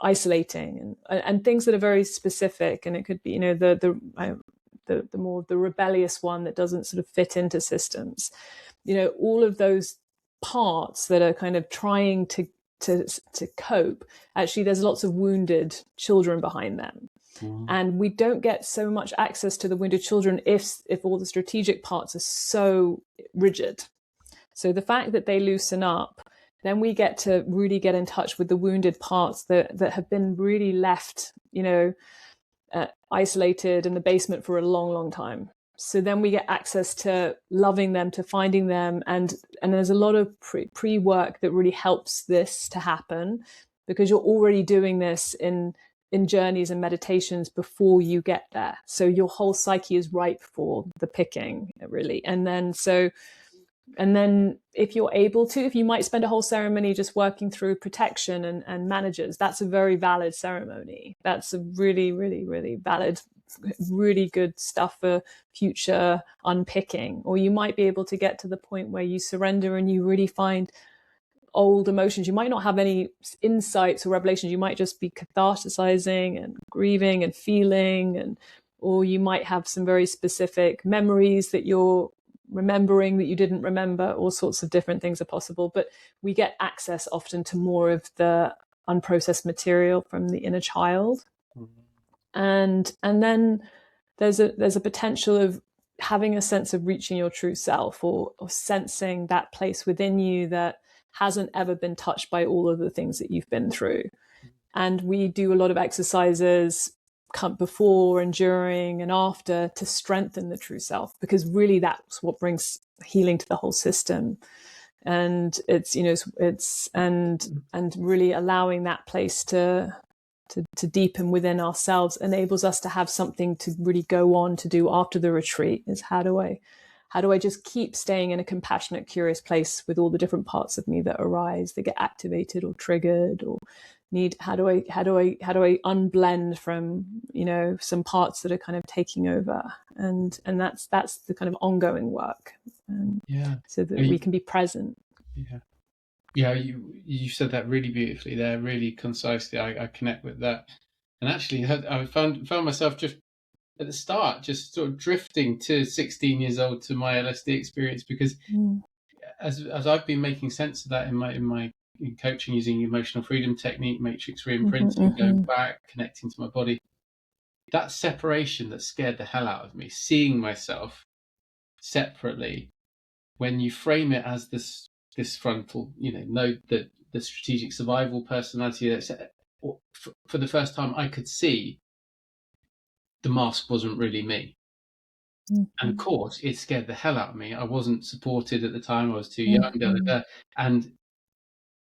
isolating and things that are very specific. And it could be, the more the rebellious one that doesn't sort of fit into systems, all of those parts that are kind of trying to cope. Actually, there's lots of wounded children behind them. And we don't get so much access to the wounded children if all the strategic parts are so rigid. So the fact that they loosen up, then we get to really get in touch with the wounded parts that have been really left, isolated in the basement for a long, long time. So then we get access to loving them, to finding them. And there's a lot of pre-work that really helps this to happen, because you're already doing this in journeys and meditations before you get there. So your whole psyche is ripe for the picking, really. And then if you're able to, if you might spend a whole ceremony just working through protection and managers, that's a very valid ceremony. That's a really, really, really valid, really good stuff for future unpicking. Or you might be able to get to the point where you surrender and you really find old emotions. You might not have any insights or revelations. You might just be catharticizing and grieving and feeling, or you might have some very specific memories that you're remembering that you didn't remember. All sorts of different things are possible, but we get access often to more of the unprocessed material from the inner child. And then there's a potential of having a sense of reaching your true self, or sensing that place within you that hasn't ever been touched by all of the things that you've been through. And we do a lot of exercises before and during and after to strengthen the true self, because really that's what brings healing to the whole system. And it's and really allowing that place to deepen within ourselves enables us to have something to really go on to do after the retreat. Is how do I just keep staying in a compassionate, curious place with all the different parts of me that arise, that get activated or triggered, or need, how do I unblend from, some parts that are kind of taking over, and that's the kind of ongoing work, so that we can be present. Yeah, you said that really beautifully there, really concisely. I connect with that, and actually I found myself just at the start just sort of drifting to 16 years old to my LSD experience, because as I've been making sense of that in my coaching, using emotional freedom technique, matrix reimprinting, going back, connecting to my body, that separation that scared the hell out of me, seeing myself separately, when you frame it as this frontal, the strategic survival personality, for the first time I could see the mask wasn't really me. And of course, it scared the hell out of me. I wasn't supported at the time. I was too young. And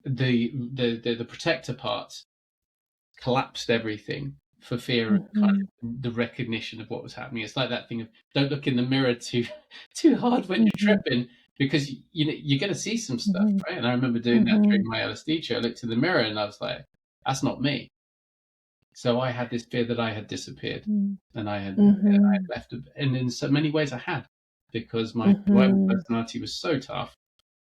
the protector part collapsed everything for fear of kind of the recognition of what was happening. It's like that thing of, don't look in the mirror too hard when you're tripping, because you're going to see some stuff, right? And I remember doing that during my LSD trip. I looked in the mirror and I was like, that's not me. So I had this fear that I had disappeared, and I had left. And in so many ways I had, because my personality was so tough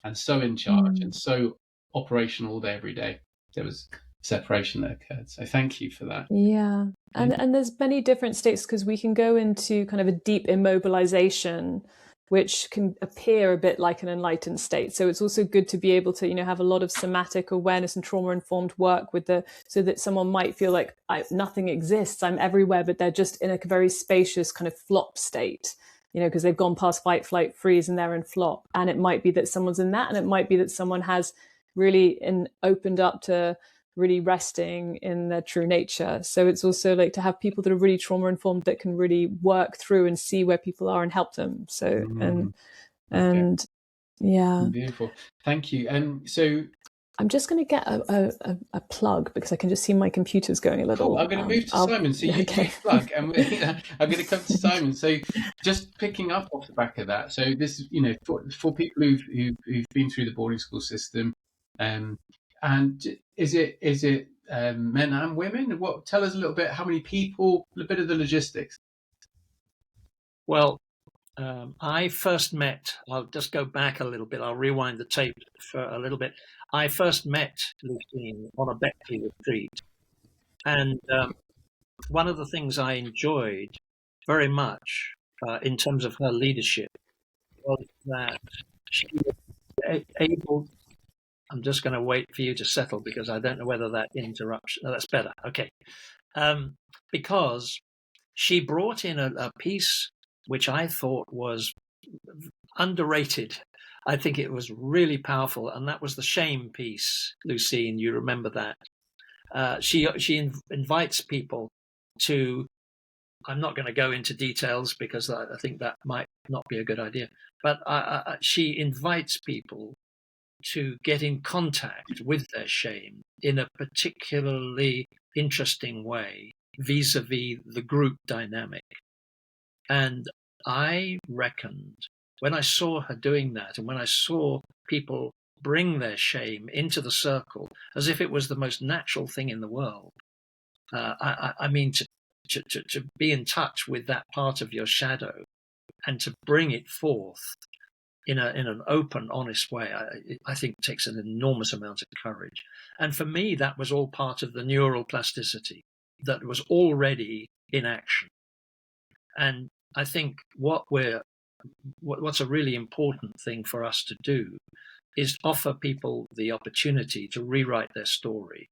and so in charge and so operational all day, every day. There was separation that occurred. So thank you for that. Yeah. And there's many different states, because we can go into kind of a deep immobilization, which can appear a bit like an enlightened state. So it's also good to be able to, have a lot of somatic awareness and trauma-informed work so that someone might feel like nothing exists, I'm everywhere, but they're just in a very spacious kind of flop state, because they've gone past fight, flight, freeze, and they're in flop. And it might be that someone's in that, and it might be that someone has really opened up to really resting in their true nature. So it's also like to have people that are really trauma informed, that can really work through and see where people are and help them. So and yeah, beautiful. Thank you. So I'm just going to get a plug, because I can just see my computer's going a little. Cool. I'm going to move to Simon. So you plug, and I'm going to come to Simon. So just picking up off the back of that. So this is, for people who've been through the boarding school system, and is it men and women? Tell us a little bit. How many people? A bit of the logistics. Well, I first met. I'll just go back a little bit. I'll rewind the tape for a little bit. I first met Lucyne on a Beckley retreat, and one of the things I enjoyed very much in terms of her leadership was that she was able. I'm just going to wait for you to settle, because I don't know whether that interrupts. Oh, that's better. Okay. Because she brought in a piece which I thought was underrated. I think it was really powerful, and that was the shame piece, Lucyne. You remember that? She invites people to. I'm not going to go into details, because I think that might not be a good idea. But she invites people to get in contact with their shame in a particularly interesting way, vis-a-vis the group dynamic. And I reckoned, when I saw her doing that, and when I saw people bring their shame into the circle as if it was the most natural thing in the world, I mean, to be in touch with that part of your shadow and to bring it forth in an open, honest way, I think takes an enormous amount of courage. And for me, that was all part of the neural plasticity that was already in action. And I think what's a really important thing for us to do is offer people the opportunity to rewrite their story.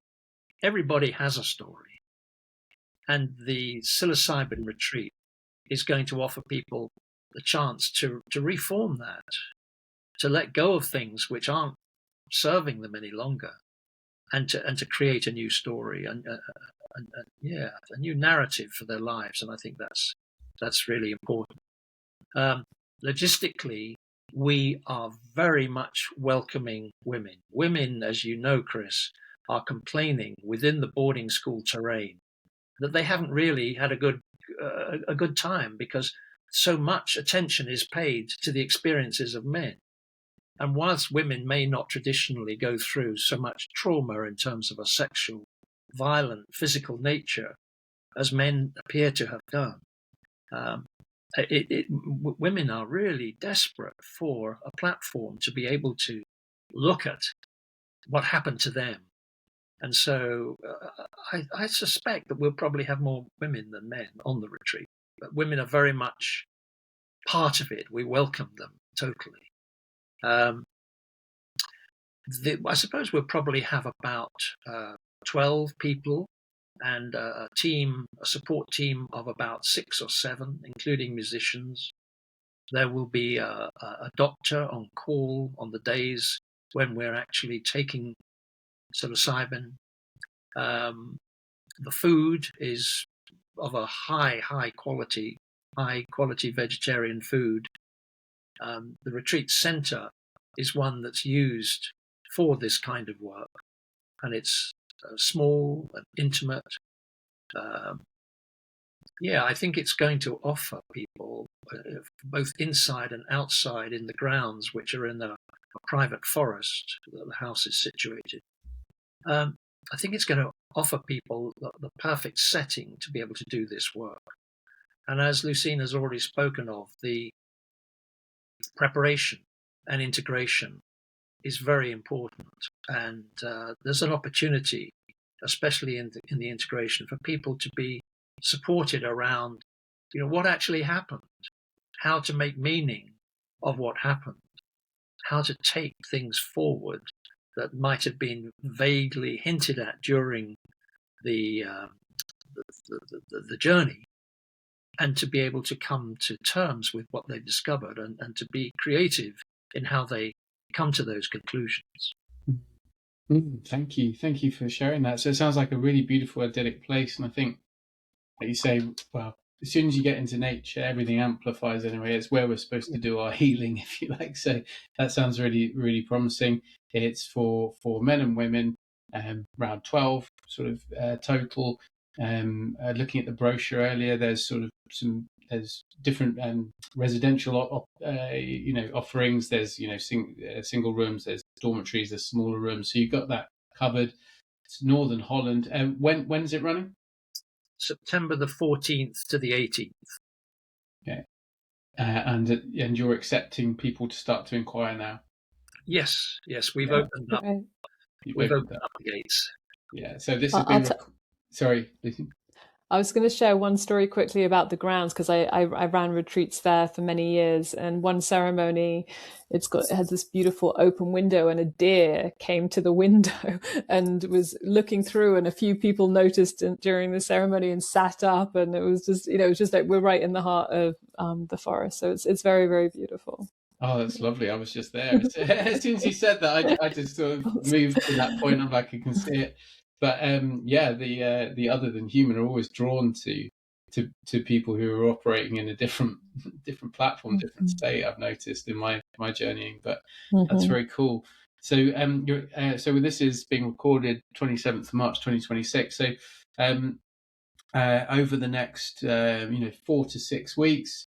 Everybody has a story. And the psilocybin retreat is going to offer people the chance to reform that, to let go of things which aren't serving them any longer, and to create a new story and a new narrative for their lives. And I think that's really important. Logistically, we are very much welcoming women. Women, as you know, Chris, are complaining within the boarding school terrain that they haven't really had a good time, because so much attention is paid to the experiences of men. And whilst women may not traditionally go through so much trauma in terms of a sexual violent physical nature as men appear to have done. Women are really desperate for a platform to be able to look at what happened to them. And so I suspect that we'll probably have more women than men on the retreat. But women are very much part of it. We welcome them totally. I suppose we'll probably have about 12 people and a support team of about 6 or 7, including musicians. There will be a doctor on call on the days when we're actually taking psilocybin. The food is of a high quality vegetarian food. The retreat center is one that's used for this kind of work, and it's small and intimate. I think it's going to offer people both inside and outside in the grounds, which are in a private forest that the house is situated. I think it's going to offer people the perfect setting to be able to do this work. And as Lucyne has already spoken of, the preparation and integration is very important. And there's an opportunity, especially in the integration, for people to be supported around, what actually happened, how to make meaning of what happened, how to take things forward that might have been vaguely hinted at during the journey, and to be able to come to terms with what they've discovered and to be creative in how they come to those conclusions. Thank you for sharing that. So it sounds like a really beautiful, idyllic place, and I think, like you say, well, as soon as you get into nature, everything amplifies anyway. It's where we're supposed to do our healing, if you like. So that sounds really, really promising. It's for men and women, around 12 sort of total. Looking at the brochure earlier, there's there's different residential offerings. There's single rooms, there's dormitories, there's smaller rooms. So you've got that covered. It's Northern Holland. When is it running? September the 14th to the 18th. Okay. And you're accepting people to start to inquire now? Yes, we've opened up. Right. We've opened up the gates. Yeah. So this has been. Sorry, Lucy. I was going to share one story quickly about the grounds, because I ran retreats there for many years, and one ceremony, it has this beautiful open window, and a deer came to the window and was looking through, and a few people noticed during the ceremony and sat up, and it was just like we're right in the heart of the forest, so it's very, very beautiful. Oh, that's lovely. I was just there. As soon as you said that, I just sort of moved to that point of I can see it. But the other than human are always drawn to people who are operating in a different platform, different state. I've noticed in my journeying, but that's very cool. So so this is being recorded 27th of March 2026. So over the next 4 to 6 weeks,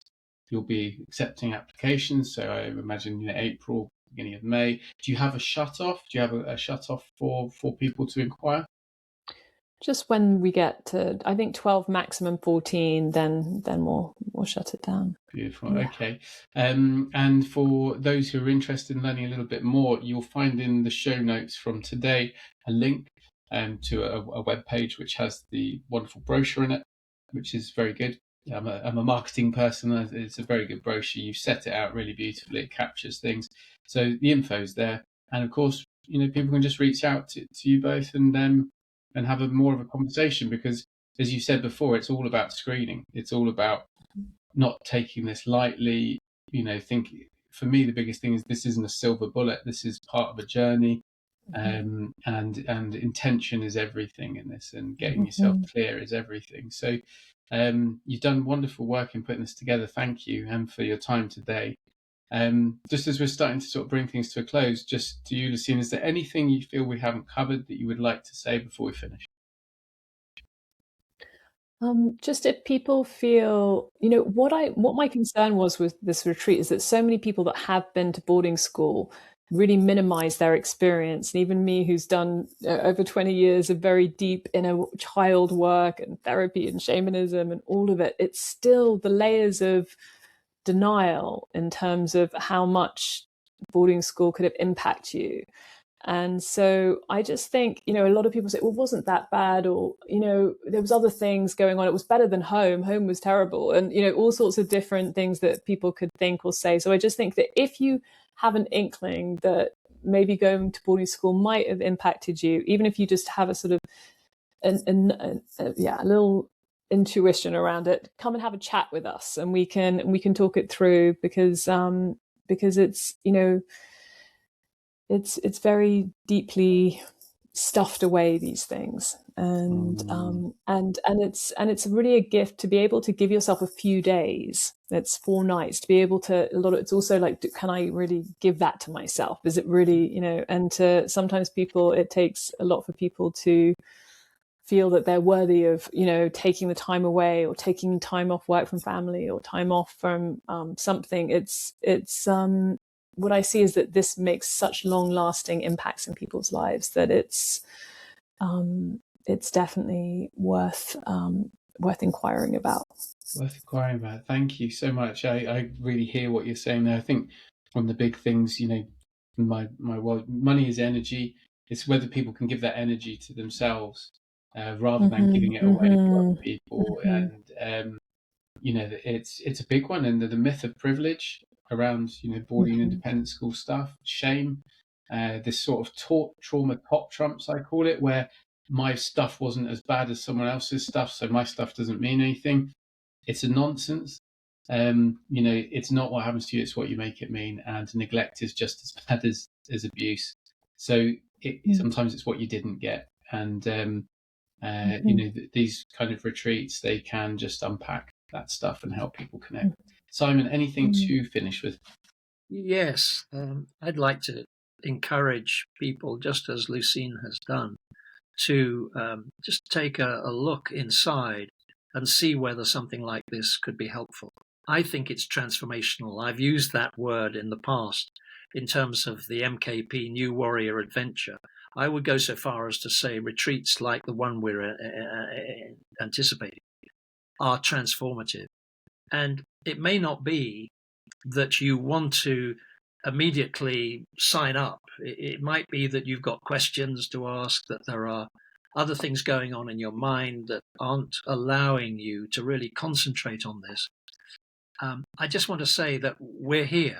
you'll be accepting applications. So I imagine April, beginning of May. Do you have a shut-off? Do you have a shut-off for people to inquire? Just when we get to, I think 12, maximum 14, then we'll shut it down. Beautiful. Yeah. Okay. And for those who are interested in learning a little bit more, you'll find in the show notes from today a link to a web page which has the wonderful brochure in it, which is very good. I'm a marketing person. It's a very good brochure. You've set it out really beautifully. It captures things. So the info's there, and of course, people can just reach out to you both and have more of a conversation, because, as you said before, it's all about screening. It's all about not taking this lightly. For me, the biggest thing is this isn't a silver bullet. This is part of a journey, and intention is everything in this, and getting yourself clear is everything. So you've done wonderful work in putting this together. Thank you, and for your time today. Just as we're starting to sort of bring things to a close, just to you, Lucyne, is there anything you feel we haven't covered that you would like to say before we finish? Just if people feel, what my concern was with this retreat is that so many people that have been to boarding school really minimize their experience. And even me, who's done over 20 years of very deep inner child work and therapy and shamanism and all of it, it's still the layers of denial in terms of how much boarding school could have impacted you. And so I just think, a lot of people say, well, it wasn't that bad, or, there was other things going on. It was better than home. Home was terrible. And, all sorts of different things that people could think or say. So I just think that if you have an inkling that maybe going to boarding school might have impacted you, even if you just have a sort of a little intuition around it, come and have a chat with us, and we can talk it through, because it's, it's very deeply stuffed away, these things, and it's really a gift to be able to give yourself a few days. It's 4 nights to be able to, it's also like, can I really give that to myself? Is it really, and sometimes it takes a lot for people to feel that they're worthy of, taking the time away, or taking time off work from family, or time off from something. It's what I see is that this makes such long-lasting impacts in people's lives that it's definitely worth inquiring about. Worth inquiring about. Thank you so much. I really hear what you're saying there. I think one of the big things, in my world, money is energy. It's whether people can give that energy to themselves rather than giving it away to other people. And it's a big one. And the myth of privilege around boarding independent school stuff, shame, this sort of trauma top trumps, I call it, where my stuff wasn't as bad as someone else's stuff, so my stuff doesn't mean anything. It's a nonsense. It's not what happens to you, it's what you make it mean. And neglect is just as bad as abuse. So sometimes it's what you didn't get. And these kind of retreats, they can just unpack that stuff and help people connect. Simon, anything to finish with? Yes, I'd like to encourage people, just as Lucyne has done, to just take a look inside and see whether something like this could be helpful. I think it's transformational. I've used that word in the past in terms of the MKP New Warrior Adventure. I would go so far as to say retreats like the one we're anticipating are transformative. And it may not be that you want to immediately sign up. It might be that you've got questions to ask, that there are other things going on in your mind that aren't allowing you to really concentrate on this. I just want to say that we're here.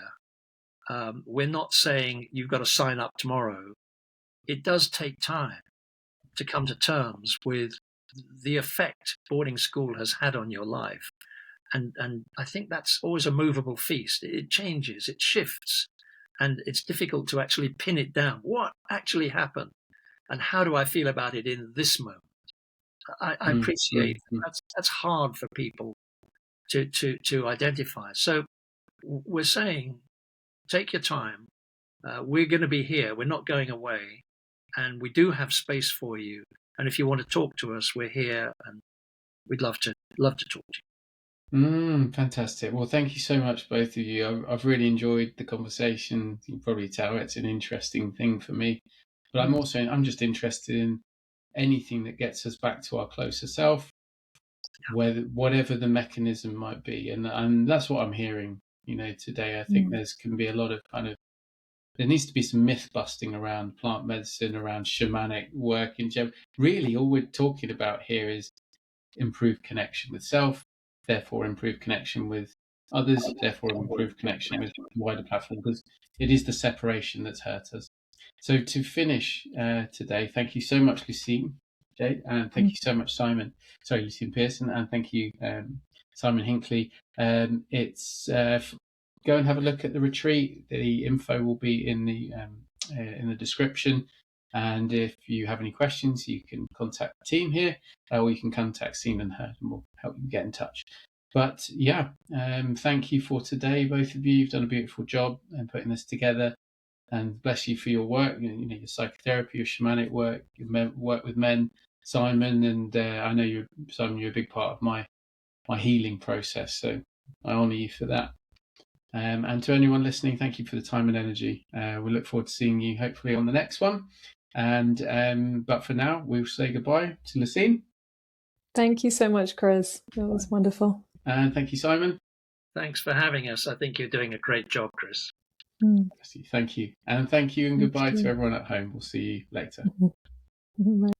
We're not saying you've got to sign up tomorrow. It does take time to come to terms with the effect boarding school has had on your life. And I think that's always a movable feast. It changes, it shifts, and it's difficult to actually pin it down. What actually happened, and how do I feel about it in this moment? I appreciate that's hard for people to identify. So we're saying, take your time. We're going to be here. We're not going away, and we do have space for you. And if you want to talk to us, we're here, and we'd love to talk to you. Fantastic. Well, thank you so much, both of you. I've really enjoyed the conversation. You can probably tell it's an interesting thing for me, but I'm just interested in anything that gets us back to our closer self, whatever the mechanism might be, and that's what I'm hearing. Today I think can be a lot of there needs to be some myth busting around plant medicine, around shamanic work in general. Really, all we're talking about here is improved connection with self, therefore improved connection with others, therefore improved connection with the wider platform, because it is the separation that's hurt us. So to finish today, thank you so much, Lucyne, Jade, and thank you so much, Lucyne Pearson, and thank you, Simon Hinkley. Go and have a look at the retreat. The info will be in the description. And if you have any questions, you can contact the team here, or you can contact Sean and her, and we'll help you get in touch. But yeah, thank you for today, both of you. You've done a beautiful job in putting this together, and bless you for your work. Your psychotherapy, your shamanic work, your work with men, Simon, and I know Simon, you're a big part of my healing process. So I honour you for that. And to anyone listening, thank you for the time and energy. We look forward to seeing you hopefully on the next one. And but for now, we'll say goodbye to Lucyne. Thank you so much, Chris. That was wonderful. And thank you, Simon. Thanks for having us. I think you're doing a great job, Chris. Thank you. And thank you and goodbye to everyone at home. We'll see you later. Bye.